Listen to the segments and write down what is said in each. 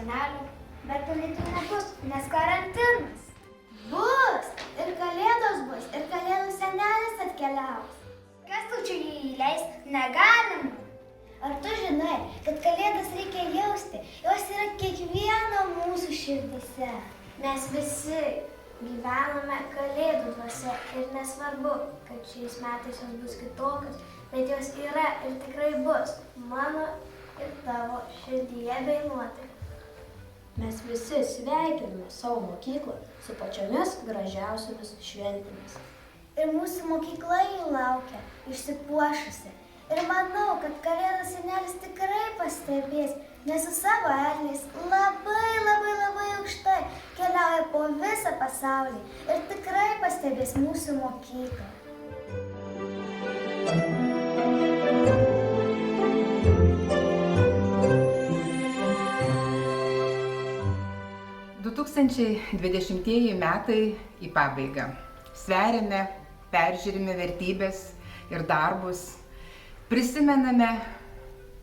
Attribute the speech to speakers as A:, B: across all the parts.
A: senelių. Bet kalėdų nebus, nes karantinas. Bus! Ir kalėdos bus, ir kalėdų senelis atkeliaus. Kas tau čia jį įleis? Negalima. Ar tu žinai, kad kalėdas reikia jausti? Jos yra kiekvieno mūsų širdise. Mes visi gyvename kalėdų dvasia ir nesvarbu, kad šiais metais jos bus kitokios, bet jos yra ir tikrai bus mano ir tavo širdyje bei nuotaikoje.
B: Mes visi sveikiname savo mokyklą su pačiomis gražiausiomis šventėmis.
A: Ir mūsų mokykla jų laukia, išsipuošusi. Ir manau, kad kalėdų senelis tikrai pastebės, nes su savo elniais labai aukštai keliauja po visą pasaulį ir tikrai pastebės mūsų mokyklą.
C: – 2020 metai į pabaigą. Sveriame, peržiūrime vertybės ir darbus, prisimename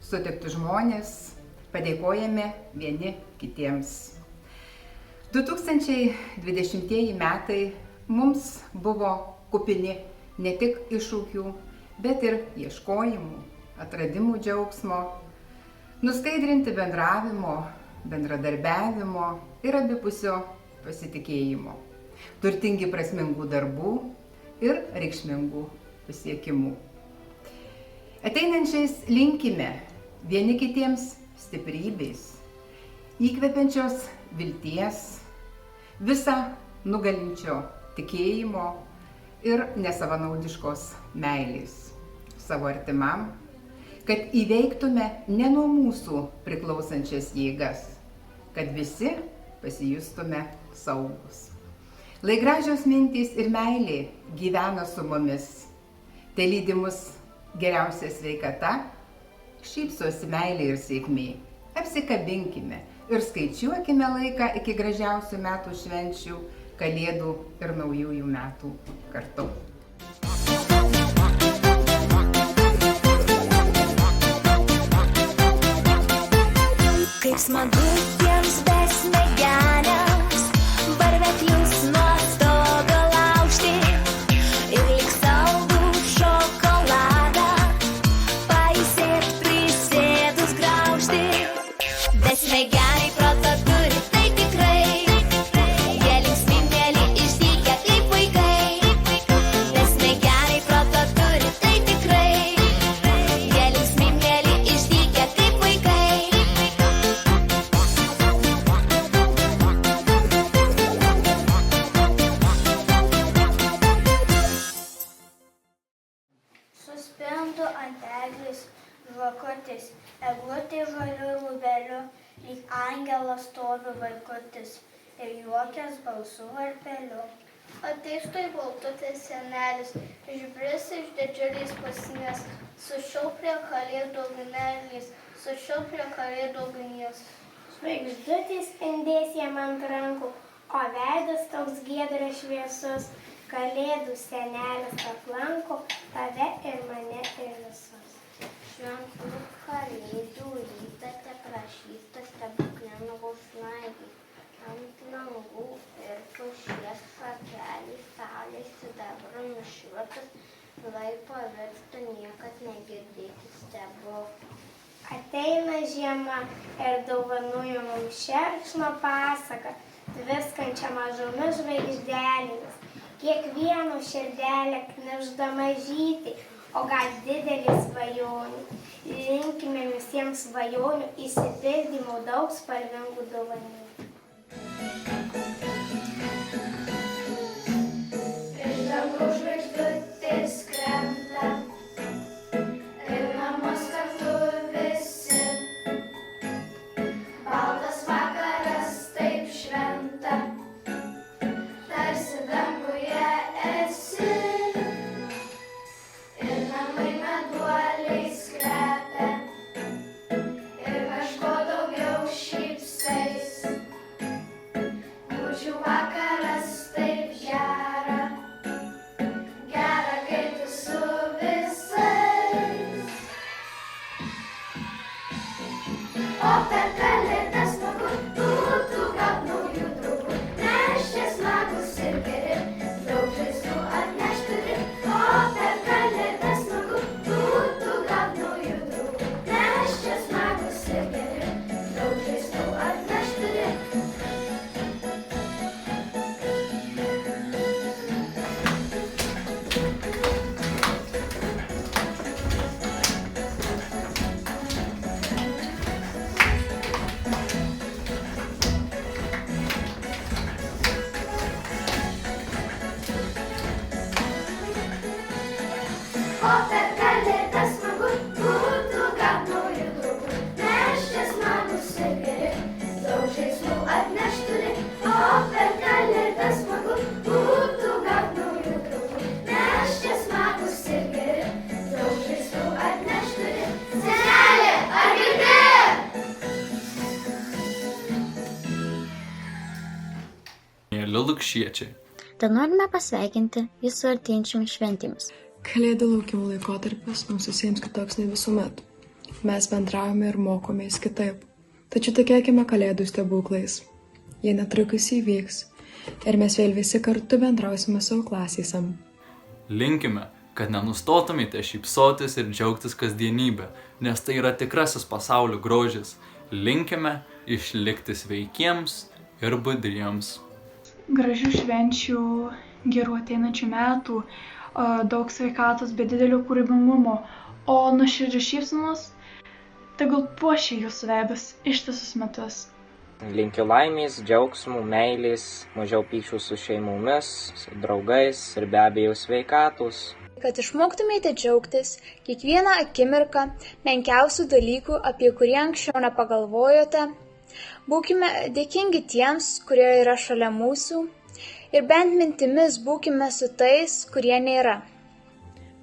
C: sutiktus žmonės, padėkojame vieni kitiems. 2020 metai mums buvo kupini ne tik iššūkių, bet ir ieškojimų, atradimų džiaugsmo, nuskaidrinti bendravimo, bendradarbiavimo ir abipusio pasitikėjimo, turtingi prasmingų darbų ir reikšmingų pasiekimų. Ateinančiais linkime vieni kitiems stiprybės, įkvepiančios vilties, visą nugalinčio tikėjimo ir nesavanaudiškos meilės savo artimam, kad įveiktume ne nuo mūsų priklausančias jėgas, kad visi pasijustume saugūs. Lai gražios mintys ir meilė gyvena su mumis, te lydi mus geriausia sveikata, šypsosi meilė ir sėkmė. Apsikabinkime ir skaičiuokime laiką iki gražiausių metų švenčių, kalėdų ir naujųjų metų kartu.
D: Kaip smagu tiems besmegeniams varveklius nuo stogo laužti ir lyg saldų šokoladą pailsėt prisėdus graužti. Besmegeniai proto turi, tai tikrai, jie linksmi, mieli, išdykę kaip vaikai. Besmegeniai proto turi, tai tikrai, jie linksmi, mieli, išdykę kaip vaikai.
A: Suspindu ant eglės žvakutis, eglutė žaliu lubeliu, lyg angelas stovi vaikutis ir juokias balsu varpeliu. Ateis tuoj baltutis senelis, išbris iš didžiulės pasnės, sušils prie kalėdų ugnelės, sušils prie kalėdų ugnies.
E: Žvaigždutės spindės jam ant rankų, o veidas toks giedras šviesus. Kalėdų senelis aplanko tave ir mane ir visus.
A: Šventų kalėdų rytą te prašytas stebuklingo snaigį. Ant langų ir pušies šakelį saulės sidabru nušvitus, lai pavirstų niekad negirdėti stebuklų.
E: Ateina žiema ir dovanoja mums šerkšno pasaką, tviskančią mažomis žvaigždelėmis. Kiekvieno širdelę knibždama žyti, o gal didelį svajonį. Linkime visiems svajonių išsipildymo daug spalvingų dovanų.
A: Iš dangaus žvaigždutės krenta ir namus kartu visi. Baltas vakaras taip šventa, tarsi danguje esi. Ir namai meduoliais kvepia, ir kažko daugiau šypsais. atneš turi, o per kalėdas smagu būtų gaut naujų draugų. Mes čia smagūs ir geri, daug žaislų atneš turi. Seneli, ar girdi?
F: Mėly lukšiečiai.
G: Tad norime pasveikinti jūs su artėjančiomis šventėmis.
H: Kalėdų laukimo laikotarpis mums visiems kitoks nei visuomet. Mes bendravome ir mokomės kitaip. Tačiau tikėkime kalėdų stebuklais. Jie netrukus įvyks ir mes vėl visi kartu bendrausime savo klasėse.
F: Linkime, kad nenustotumėte šypsotis ir džiaugtis kasdienybę, nes tai yra tikrasis pasaulio grožis. Linkime išlikti sveikiems ir budriems.
I: Gražių švenčių, gerų ateinančių metų, daug sveikatos, be didelio kūrybingumo, o nuoširdžios šypsenos tegul puošia jūsų veidus ištisus metus.
J: Linkiu laimės, džiaugsmų, meilės, mažiau pykčių su šeimomis, su draugais ir be abejo sveikatos.
K: Kad išmoktumėte džiaugtis kiekvieną akimirką menkiausių dalykų, apie kurį anksčiau nepagalvojote. Būkime dėkingi tiems, kurie yra šalia mūsų ir bent mintimis būkime su tais, kurie nėra.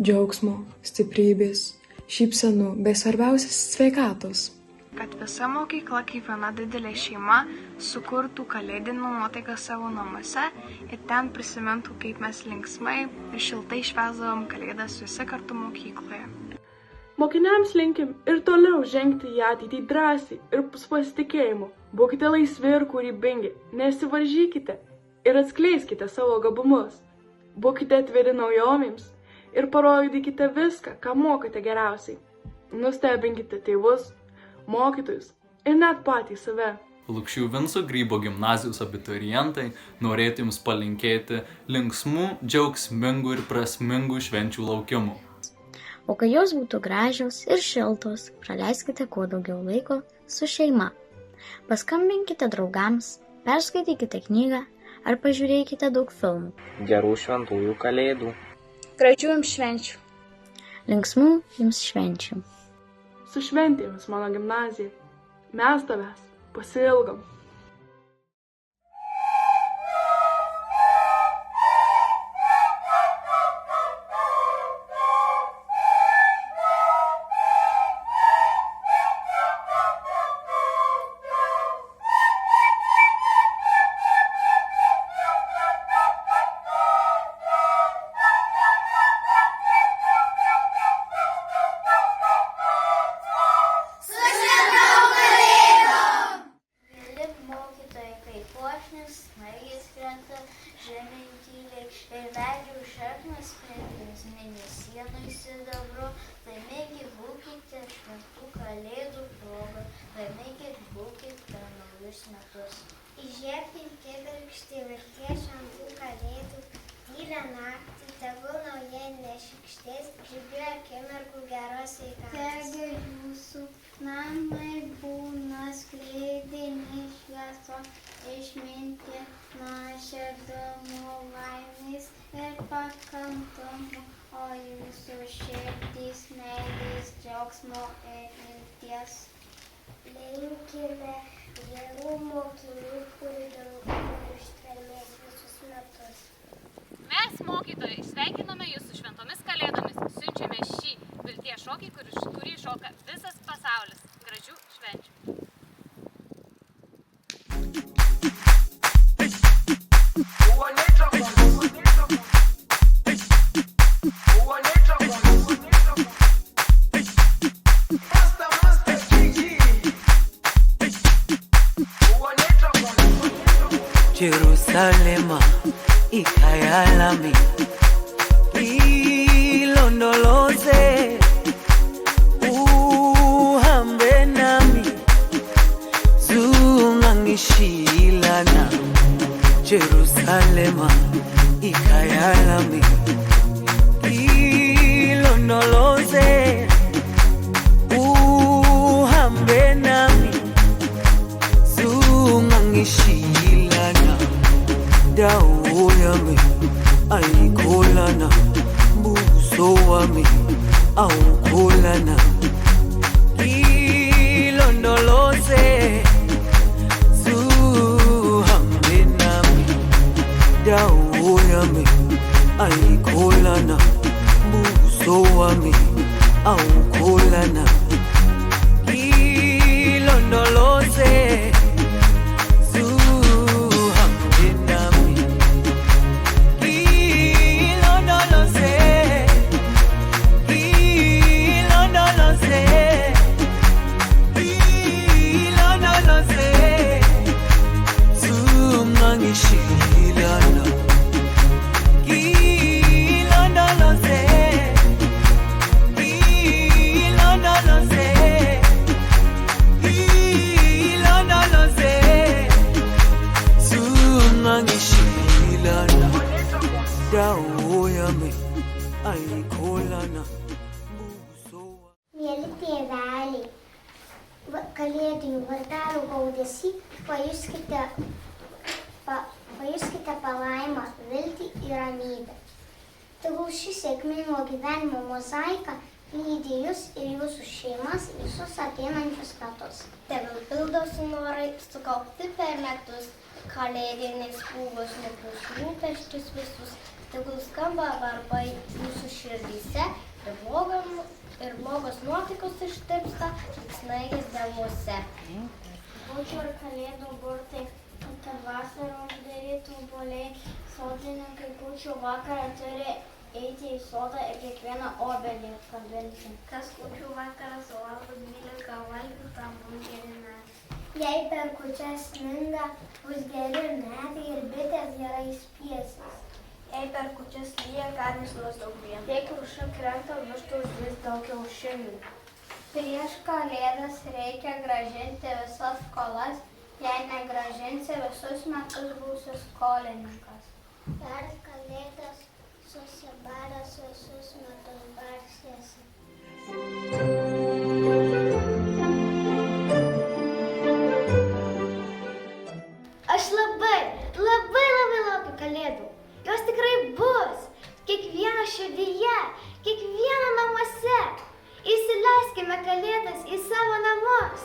H: Džiaugsmo, stiprybės, šypsenų bei svarbiausias sveikatos.
L: Kad visa mokykla kaip viena didelė šeima sukurtų kalėdinę nuotaiką savo namuose ir ten prisimintų, kaip mes linksmai ir šiltai švęsdavom kalėdas visi kartu mokykloje.
M: Mokiniams linkim ir toliau žengti į ateitį drąsiai ir su pasitikėjimu. Būkite laisvi ir kūrybingi, nesivaržykite ir atskleiskite savo gabumus. Būkite atviri naujovėms ir parodykite viską, ką mokate geriausiai. Nustebinkite tėvus, mokytojus ir net patys save.
F: Lukšių Vinco Grybo gimnazijos abiturientai norėtų jums palinkėti linksmų, džiaugsmingų ir prasmingų švenčių laukimų.
G: O kai jos būtų gražios ir šiltos, praleiskite kuo daugiau laiko su šeima. Paskambinkite draugams, perskaitykite knygą ar pažiūrėkite daug filmų.
J: Gerų šventųjų kalėdų.
K: Gražių jums švenčių.
G: Linksmų jums švenčių.
M: Su šventėmis mano gimnazija. Mes tavęs pasiilgom.
A: Įžiebkim kibirkštį vilties šventų kalėdų, tylią naktį, tegul nauja nešykštės, džiugių akimirkų geros sveikatos. Tegul jūsų namai būna sklidini šviesos, išminties, nuoširdumo, laimės ir pakantumo, o jūsų širdys meilės, džiaugsmo ir vilties. Linkime gerų mokinių, kūrybingų ir ištvermės visus metus.
N: Mes, mokytojai, sveikiname jūs su šventomis kalėdomis. Siunčiame šį vilties šokį, kurį šoka visas pasaulis. Gražių švenčių.
O: Jerusalema ikayalami ilondoloze uhambe nami zungangishilana Jerusalema ikayalami ilondoloze uhambe nami zungangishilana dawo yami ayikholana buso wami awukholana ilondoloze dawo yami ayikholana buso wami awukholana ilondoloze zuhambe nami ilondoloze ilondoloze ilondoloze zungangishilana ilondoloze ilondoloze ilondoloze zungangishilana dawo yami ayikholana
A: Mieli tėveliai, kalėdinių vartelių gaudesį pajuskite palaimą, viltį ir ramybę. Tegul ši sėkmingo gyvenimo mozaika lydi jūs ir jūsų šeimas visus ateinančius metus.
E: Tegul pildosi norai sukaupti per metus, kalėdiniais pūgos neprieš rūpesčius visus. Tegul skamba varpai jūsų širdyse ir blogos nuotaikos ištirpsta lyg snaigės demuose. Kūčių ir kalėdų burtai, kad vasarom darytų obuoliai, sodininkai kūčių vakarą turi eiti į sodą ir kiekvieną obelį kabinti. Kas kūčių vakarą suvalgo 12 valgių, tam bus geri metai.
A: Jei per kūčias sninga, bus geri metai ir bitės gerai spiesis.
E: Jei per kūčias lyja, karnis nuos daug vien. Jei kruša krenta, vištos vis daug kiaušinių.
A: Prieš kalėdas reikia grąžinti visas skolas, jei negrąžinsi visus metus būsi skolininkas. Per kalėdas susibaręs visus metus barsiesi. Aš labai laukiu kalėdų. Jos tikrai bus. Kiekvieno širdyje, kiekvieno namuose. Įsileiskime kalėdas į savo namus.